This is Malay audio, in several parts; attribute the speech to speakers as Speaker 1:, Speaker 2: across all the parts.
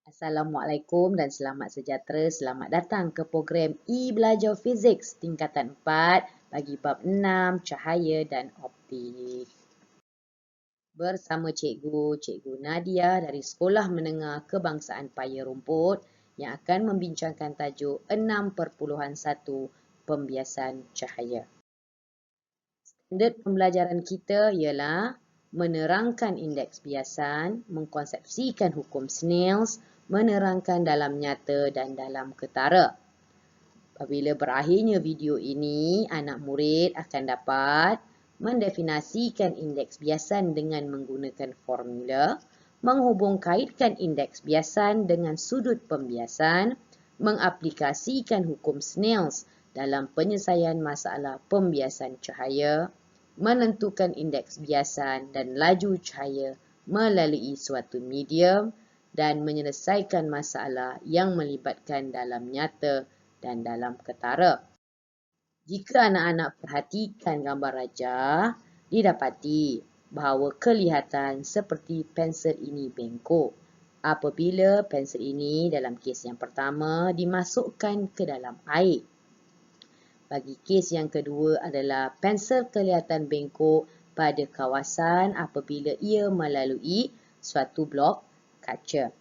Speaker 1: Assalamualaikum dan selamat sejahtera. Selamat datang ke program E-Belajar Fizik tingkatan 4 bagi bab 6 cahaya dan optik. Bersama Cikgu Nadia dari Sekolah Menengah Kebangsaan Paya Rumput yang akan membincangkan tajuk 6.1 Pembiasan Cahaya. Standard pembelajaran kita ialah menerangkan indeks biasan, mengkonsepsikan hukum Snells, menerangkan dalam nyata dan dalam ketara. Apabila berakhirnya video ini, anak murid akan dapat mendefinisikan indeks biasan dengan menggunakan formula, menghubung kaitkan indeks biasan dengan sudut pembiasan, mengaplikasikan hukum Snells dalam penyelesaian masalah pembiasan cahaya, menentukan indeks biasan dan laju cahaya melalui suatu medium dan menyelesaikan masalah yang melibatkan dalam nyata dan dalam ketara. Jika anak-anak perhatikan gambar rajah, didapati bahawa kelihatan seperti pensel ini bengkok apabila pensel ini dalam kes yang pertama dimasukkan ke dalam air. Bagi kes yang kedua adalah pensel kelihatan bengkok pada kawasan apabila ia melalui suatu blok kaca.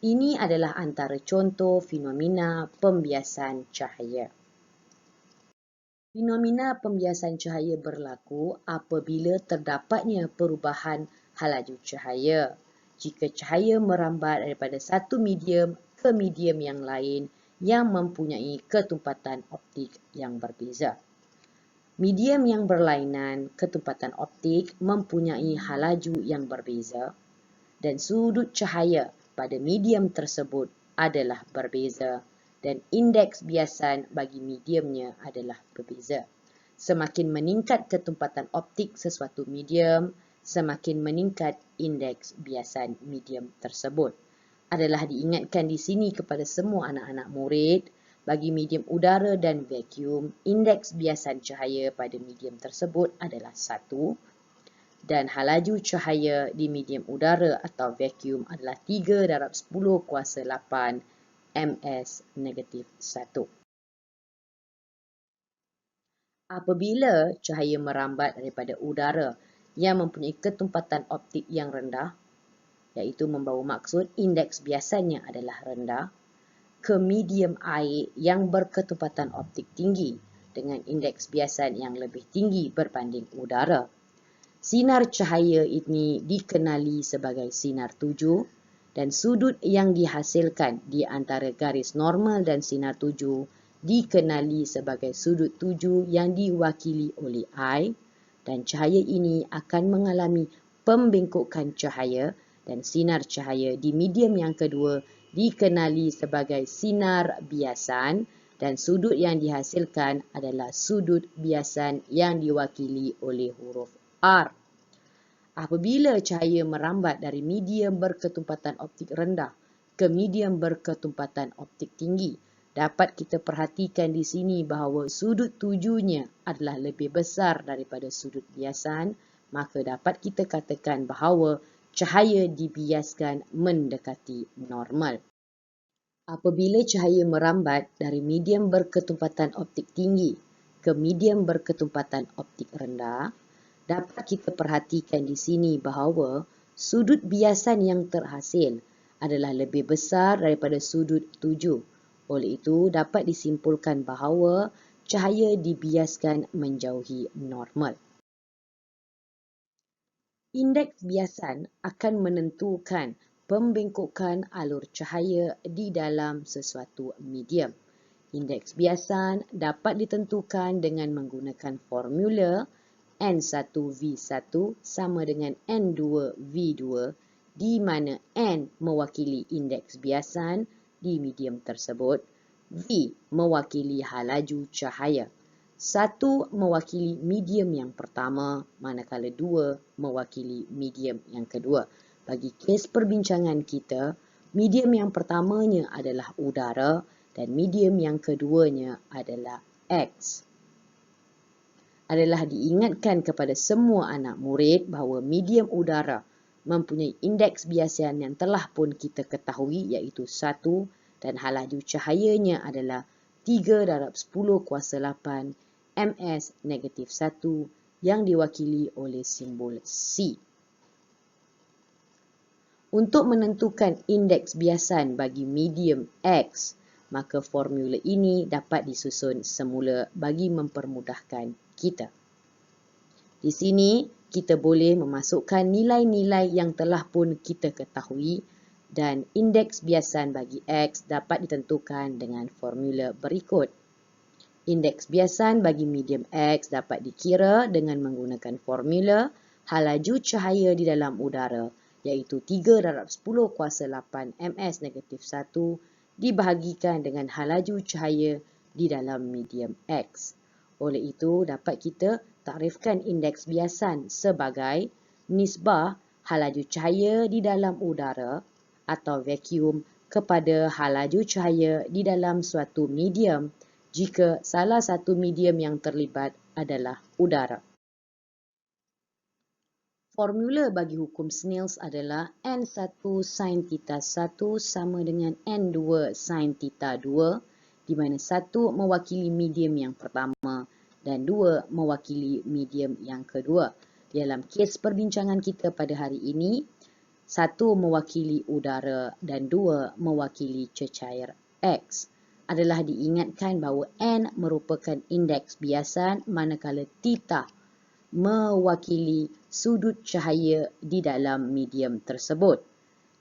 Speaker 1: Ini adalah antara contoh fenomena pembiasan cahaya. Fenomena pembiasan cahaya berlaku apabila terdapatnya perubahan halaju cahaya. Jika cahaya merambat daripada satu medium ke medium yang lain yang mempunyai ketumpatan optik yang berbeza. Medium yang berlainan ketumpatan optik mempunyai halaju yang berbeza dan sudut cahaya pada medium tersebut adalah berbeza dan indeks biasan bagi mediumnya adalah berbeza. Semakin meningkat ketumpatan optik sesuatu medium, semakin meningkat indeks biasan medium tersebut. Adalah diingatkan di sini kepada semua anak-anak murid, bagi medium udara dan vacuum, indeks biasan cahaya pada medium tersebut adalah 1 dan halaju cahaya di medium udara atau vacuum adalah 3/10⁸ ms negatif 1. Apabila cahaya merambat daripada udara yang mempunyai ketumpatan optik yang rendah, iaitu membawa maksud indeks biasanya adalah rendah, ke medium air yang berketumpatan optik tinggi dengan indeks biasan yang lebih tinggi berbanding udara. Sinar cahaya ini dikenali sebagai sinar tuju dan sudut yang dihasilkan di antara garis normal dan sinar tuju dikenali sebagai sudut tuju yang diwakili oleh I dan cahaya ini akan mengalami pembengkokan cahaya dan sinar cahaya di medium yang kedua dikenali sebagai sinar biasan dan sudut yang dihasilkan adalah sudut biasan yang diwakili oleh huruf R. Apabila cahaya merambat dari medium berketumpatan optik rendah ke medium berketumpatan optik tinggi, dapat kita perhatikan di sini bahawa sudut tujunya adalah lebih besar daripada sudut biasan, maka dapat kita katakan bahawa cahaya dibiaskan mendekati normal. Apabila cahaya merambat dari medium berketumpatan optik tinggi ke medium berketumpatan optik rendah, dapat kita perhatikan di sini bahawa sudut biasan yang terhasil adalah lebih besar daripada sudut tuju. Oleh itu, dapat disimpulkan bahawa cahaya dibiaskan menjauhi normal. Indeks biasan akan menentukan pembengkokan alur cahaya di dalam sesuatu medium. Indeks biasan dapat ditentukan dengan menggunakan formula N1V1 sama dengan N2V2 di mana N mewakili indeks biasan di medium tersebut, V mewakili halaju cahaya. 1 mewakili medium yang pertama, manakala 2 mewakili medium yang kedua. Bagi kes perbincangan kita, medium yang pertamanya adalah udara dan medium yang keduanya adalah X. Adalah diingatkan kepada semua anak murid bahawa medium udara mempunyai indeks biasan yang telah pun kita ketahui iaitu 1 dan halaju cahayanya adalah 3 darab 10 kuasa 8 ms negatif 1 yang diwakili oleh simbol C. Untuk menentukan indeks biasan bagi medium X, maka formula ini dapat disusun semula bagi mempermudahkan kita. Di sini, kita boleh memasukkan nilai-nilai yang telah pun kita ketahui dan indeks biasan bagi X dapat ditentukan dengan formula berikut. Indeks biasan bagi medium X dapat dikira dengan menggunakan formula halaju cahaya di dalam udara iaitu 3 darab 10 kuasa 8 ms negatif 1 dibahagikan dengan halaju cahaya di dalam medium X. Oleh itu, dapat kita takrifkan indeks biasan sebagai nisbah halaju cahaya di dalam udara atau vacuum kepada halaju cahaya di dalam suatu medium jika salah satu medium yang terlibat adalah udara. Formula bagi hukum Snells adalah N1 sin theta 1 sama dengan N2 sin theta 2, di mana 1 mewakili medium yang pertama dan 2 mewakili medium yang kedua. Dalam kes perbincangan kita pada hari ini, 1 mewakili udara dan 2 mewakili cecair X. Adalah diingatkan bahawa N merupakan indeks biasan manakala theta mewakili sudut cahaya di dalam medium tersebut.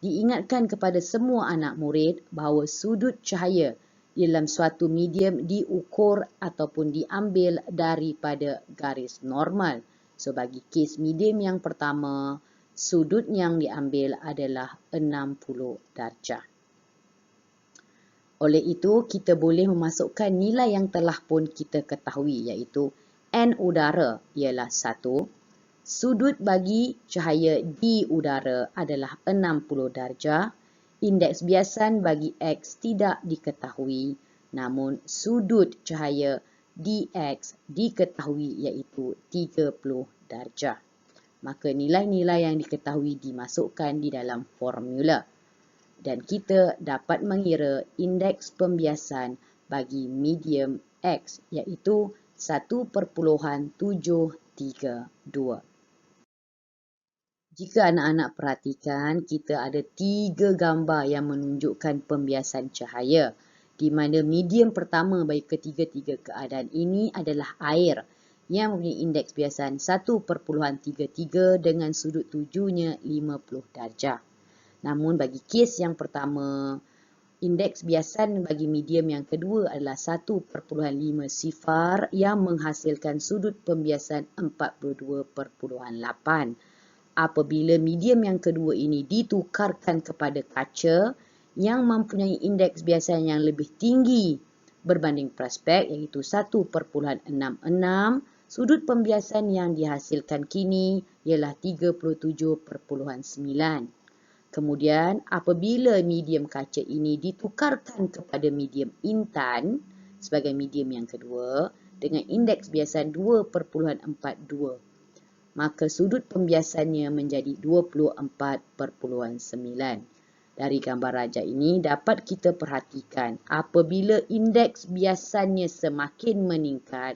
Speaker 1: Diingatkan kepada semua anak murid bahawa sudut cahaya dalam suatu medium diukur ataupun diambil daripada garis normal. So, bagi kes medium yang pertama, sudut yang diambil adalah 60 darjah. Oleh itu, kita boleh memasukkan nilai yang telah pun kita ketahui iaitu N udara ialah 1. Sudut bagi cahaya di udara adalah 60 darjah. Indeks biasan bagi X tidak diketahui, namun sudut cahaya di X diketahui iaitu 30 darjah. Maka nilai-nilai yang diketahui dimasukkan di dalam formula. Dan kita dapat mengira indeks pembiasan bagi medium X iaitu 1.732. Jika anak-anak perhatikan, kita ada 3 gambar yang menunjukkan pembiasan cahaya, di mana medium pertama bagi ketiga-tiga keadaan ini adalah air yang mempunyai indeks biasan 1.33 dengan sudut tujunya 50 darjah. Namun bagi kes yang pertama, indeks biasan bagi medium yang kedua adalah 1.50 yang menghasilkan sudut pembiasan 42.8. Apabila medium yang kedua ini ditukarkan kepada kaca yang mempunyai indeks biasan yang lebih tinggi berbanding prospek iaitu 1.66, sudut pembiasan yang dihasilkan kini ialah 37.9. Kemudian, apabila medium kaca ini ditukarkan kepada medium intan sebagai medium yang kedua dengan indeks biasan 2.42, maka sudut pembiasannya menjadi 24.9. Dari gambar rajah ini dapat kita perhatikan apabila indeks biasannya semakin meningkat,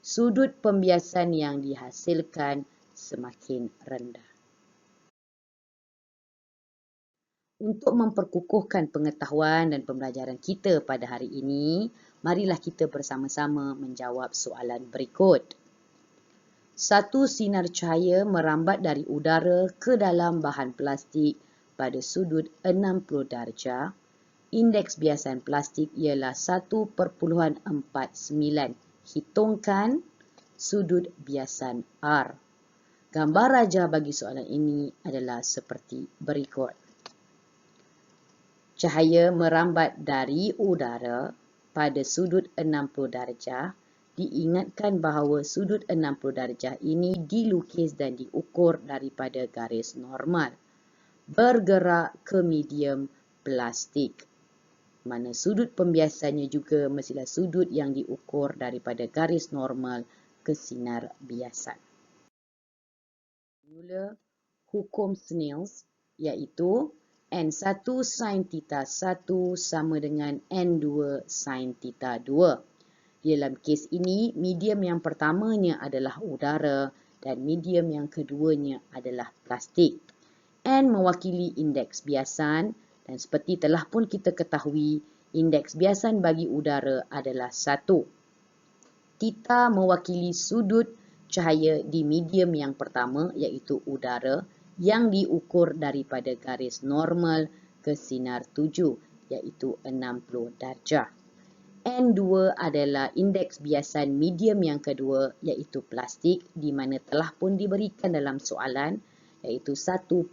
Speaker 1: sudut pembiasan yang dihasilkan semakin rendah. Untuk memperkukuhkan pengetahuan dan pembelajaran kita pada hari ini, marilah kita bersama-sama menjawab soalan berikut. Satu sinar cahaya merambat dari udara ke dalam bahan plastik pada sudut 60 darjah. Indeks biasan plastik ialah 1.49. Hitungkan sudut biasan R. Gambar rajah bagi soalan ini adalah seperti berikut. Cahaya merambat dari udara pada sudut 60 darjah. Diingatkan bahawa sudut 60 darjah ini dilukis dan diukur daripada garis normal. Bergerak ke medium plastik. Mana sudut pembiasannya juga mestilah sudut yang diukur daripada garis normal ke sinar biasan. Mula hukum Snells, iaitu N1 sin theta 1 sama dengan N2 sin theta 2. Dalam kes ini, medium yang pertamanya adalah udara dan medium yang keduanya adalah plastik. N mewakili indeks biasan dan seperti telah pun kita ketahui, indeks biasan bagi udara adalah 1. Theta mewakili sudut cahaya di medium yang pertama iaitu udara yang diukur daripada garis normal ke sinar tuju iaitu 60 darjah. N2 adalah indeks biasan medium yang kedua iaitu plastik di mana telah pun diberikan dalam soalan iaitu 1.49.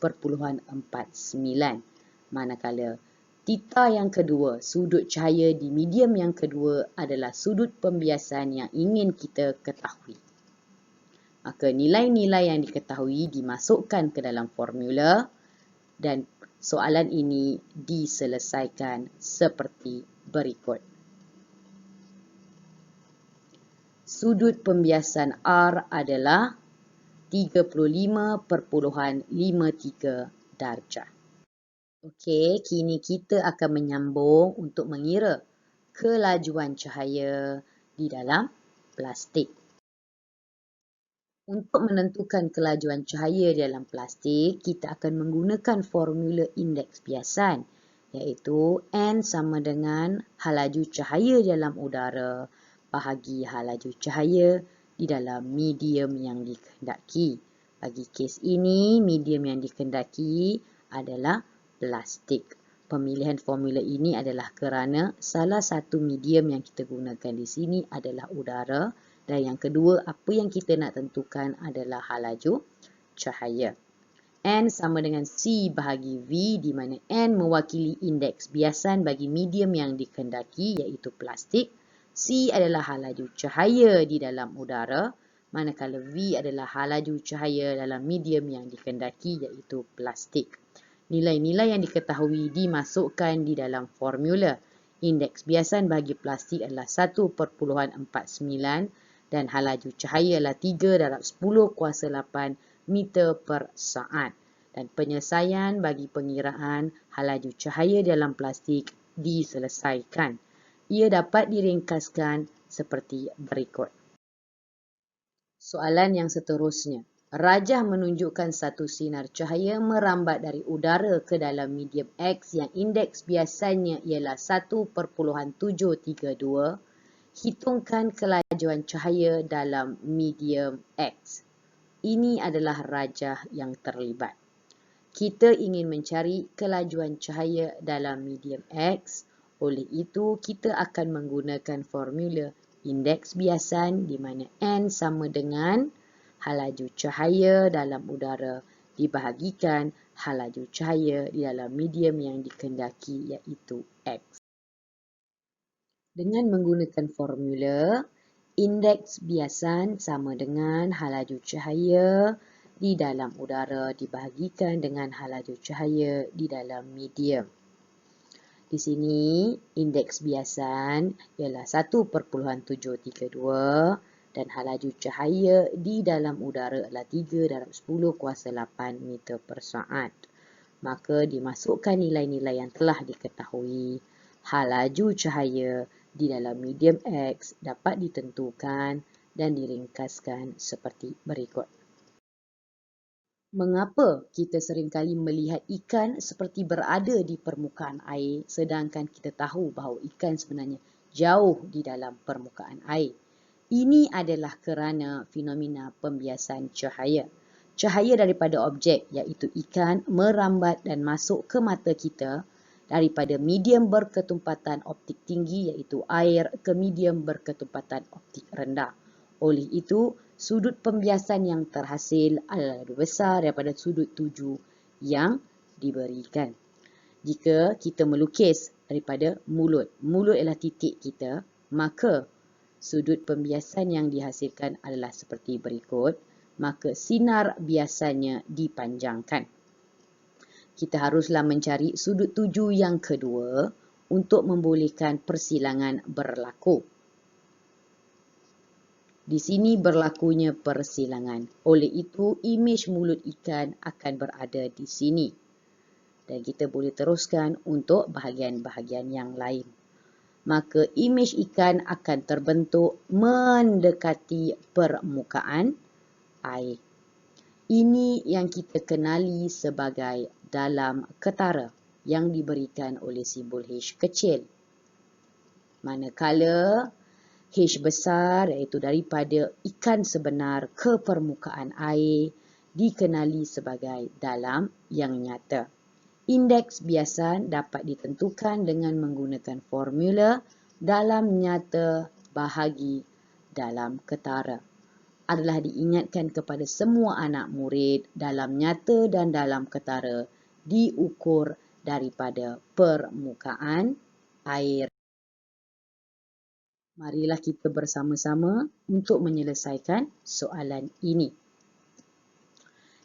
Speaker 1: Manakala theta yang kedua, sudut cahaya di medium yang kedua adalah sudut pembiasan yang ingin kita ketahui. Maka nilai-nilai yang diketahui dimasukkan ke dalam formula dan soalan ini diselesaikan seperti berikut. Sudut pembiasan R adalah 35.53 darjah. Okey, kini kita akan menyambung untuk mengira kelajuan cahaya di dalam plastik. Untuk menentukan kelajuan cahaya di dalam plastik, kita akan menggunakan formula indeks biasan, iaitu N sama dengan halaju cahaya dalam udara bahagi halaju cahaya di dalam medium yang dikehendaki. Bagi kes ini, medium yang dikehendaki adalah plastik. Pemilihan formula ini adalah kerana salah satu medium yang kita gunakan di sini adalah udara dan yang kedua, apa yang kita nak tentukan adalah halaju cahaya. N sama dengan C bahagi V di mana N mewakili indeks biasan bagi medium yang dikehendaki iaitu plastik. C adalah halaju cahaya di dalam udara, manakala V adalah halaju cahaya dalam medium yang dikehendaki iaitu plastik. Nilai-nilai yang diketahui dimasukkan di dalam formula. Indeks biasan bagi plastik adalah 1.49 dan halaju cahaya adalah 3/10⁸ meter per saat. Dan penyelesaian bagi pengiraan halaju cahaya dalam plastik diselesaikan. Ia dapat diringkaskan seperti berikut. Soalan yang seterusnya. Rajah menunjukkan satu sinar cahaya merambat dari udara ke dalam medium X yang indeks biasanya ialah 1.732. Hitungkan kelajuan cahaya dalam medium X. Ini adalah rajah yang terlibat. Kita ingin mencari kelajuan cahaya dalam medium X. Oleh itu, kita akan menggunakan formula indeks biasan di mana N sama dengan halaju cahaya dalam udara dibahagikan halaju cahaya di dalam medium yang dikehendaki iaitu X. Dengan menggunakan formula, indeks biasan sama dengan halaju cahaya di dalam udara dibahagikan dengan halaju cahaya di dalam medium. Di sini, indeks biasan ialah 1.732 dan halaju cahaya di dalam udara adalah 3/10⁸ meter per saat. Maka dimasukkan nilai-nilai yang telah diketahui. Halaju cahaya di dalam medium X dapat ditentukan dan diringkaskan seperti berikut. Mengapa kita seringkali melihat ikan seperti berada di permukaan air sedangkan kita tahu bahawa ikan sebenarnya jauh di dalam permukaan air? Ini adalah kerana fenomena pembiasan cahaya. Cahaya daripada objek iaitu ikan merambat dan masuk ke mata kita daripada medium berketumpatan optik tinggi iaitu air ke medium berketumpatan optik rendah. Oleh itu, sudut pembiasan yang terhasil adalah lebih besar daripada sudut tuju yang diberikan. Jika kita melukis daripada mulut ialah titik kita, maka sudut pembiasan yang dihasilkan adalah seperti berikut, maka sinar biasanya dipanjangkan. Kita haruslah mencari sudut tuju yang kedua untuk membolehkan persilangan berlaku. Di sini berlakunya persilangan. Oleh itu, imej mulut ikan akan berada di sini. Dan kita boleh teruskan untuk bahagian-bahagian yang lain. Maka imej ikan akan terbentuk mendekati permukaan air. Ini yang kita kenali sebagai dalam ketara yang diberikan oleh simbol H kecil. Manakala H besar iaitu daripada ikan sebenar ke permukaan air dikenali sebagai dalam yang nyata. Indeks biasan dapat ditentukan dengan menggunakan formula dalam nyata bahagi dalam ketara. Adalah diingatkan kepada semua anak murid dalam nyata dan dalam ketara diukur daripada permukaan air. Marilah kita bersama-sama untuk menyelesaikan soalan ini.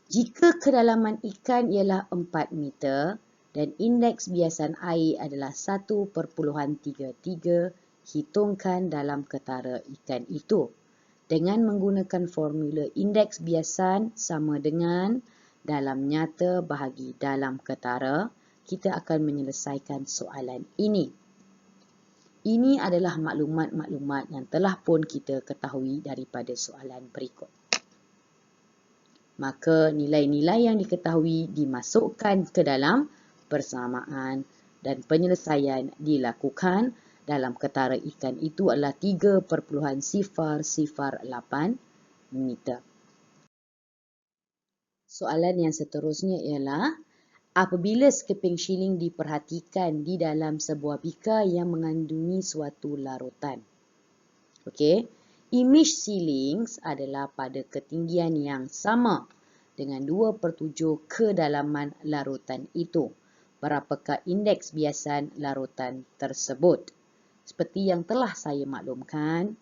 Speaker 1: Jika kedalaman ikan ialah 4 meter dan indeks biasan air adalah 1.33, hitungkan dalam ketara ikan itu. Dengan menggunakan formula indeks biasan sama dengan dalam nyata bahagi dalam ketara, kita akan menyelesaikan soalan ini. Ini adalah maklumat-maklumat yang telah pun kita ketahui daripada soalan berikut. Maka nilai-nilai yang diketahui dimasukkan ke dalam persamaan dan penyelesaian dilakukan dalam ketara ikan itu adalah 3.008 meter. Soalan yang seterusnya ialah, apabila sekeping shilling diperhatikan di dalam sebuah bika yang mengandungi suatu larutan. Okey, imej shillings adalah pada ketinggian yang sama dengan 2/7 kedalaman larutan itu. Berapakah indeks biasan larutan tersebut? Seperti yang telah saya maklumkan,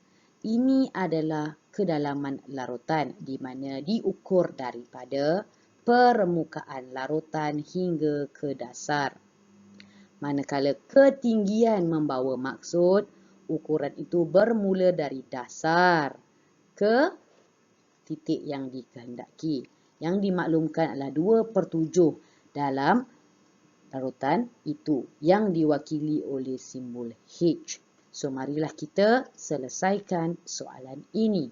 Speaker 1: ini adalah kedalaman larutan di mana diukur daripada permukaan larutan hingga ke dasar. Manakala ketinggian membawa maksud, ukuran itu bermula dari dasar ke titik yang dikehendaki. Yang dimaklumkan adalah 2/7 dalam larutan itu yang diwakili oleh simbol H. So, marilah kita selesaikan soalan ini.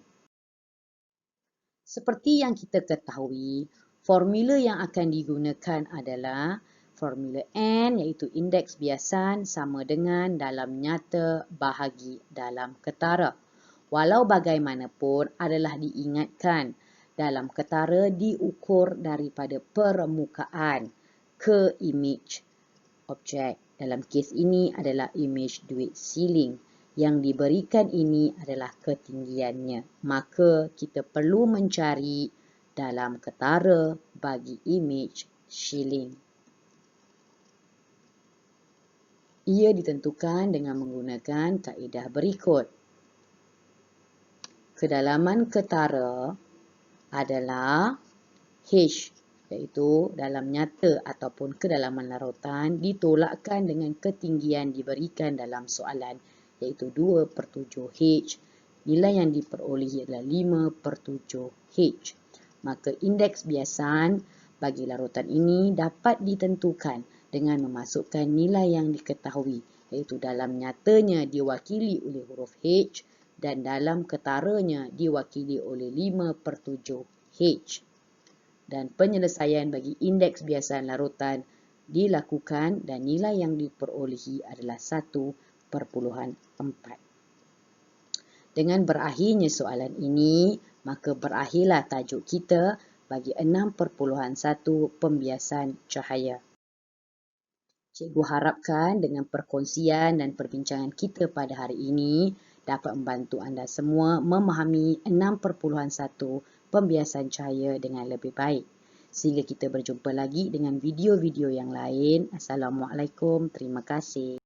Speaker 1: Seperti yang kita ketahui, formula yang akan digunakan adalah formula N iaitu indeks biasan sama dengan dalam nyata bahagi dalam ketara. Walau bagaimanapun adalah diingatkan dalam ketara diukur daripada permukaan ke imej objek. Dalam kes ini adalah imej duit shilling. Yang diberikan ini adalah ketinggiannya. Maka kita perlu mencari dalam ketara bagi imej shilling. Ia ditentukan dengan menggunakan kaedah berikut. Kedalaman ketara adalah H, iaitu dalam nyata ataupun kedalaman larutan ditolakkan dengan ketinggian diberikan dalam soalan, iaitu 2/7 H. Nilai yang diperolehi adalah 5/7 H. Maka indeks biasan bagi larutan ini dapat ditentukan dengan memasukkan nilai yang diketahui, iaitu dalam nyatanya diwakili oleh huruf H dan dalam ketaranya diwakili oleh 5/7 H. Dan penyelesaian bagi indeks biasan larutan dilakukan dan nilai yang diperolehi adalah 1/4. Dengan berakhirnya soalan ini, maka berakhirlah tajuk kita bagi 6.1 pembiasan cahaya. Cikgu harapkan dengan perkongsian dan perbincangan kita pada hari ini dapat membantu anda semua memahami 6.1 pembiasan cahaya dengan lebih baik. Sehingga kita berjumpa lagi dengan video-video yang lain. Assalamualaikum. Terima kasih.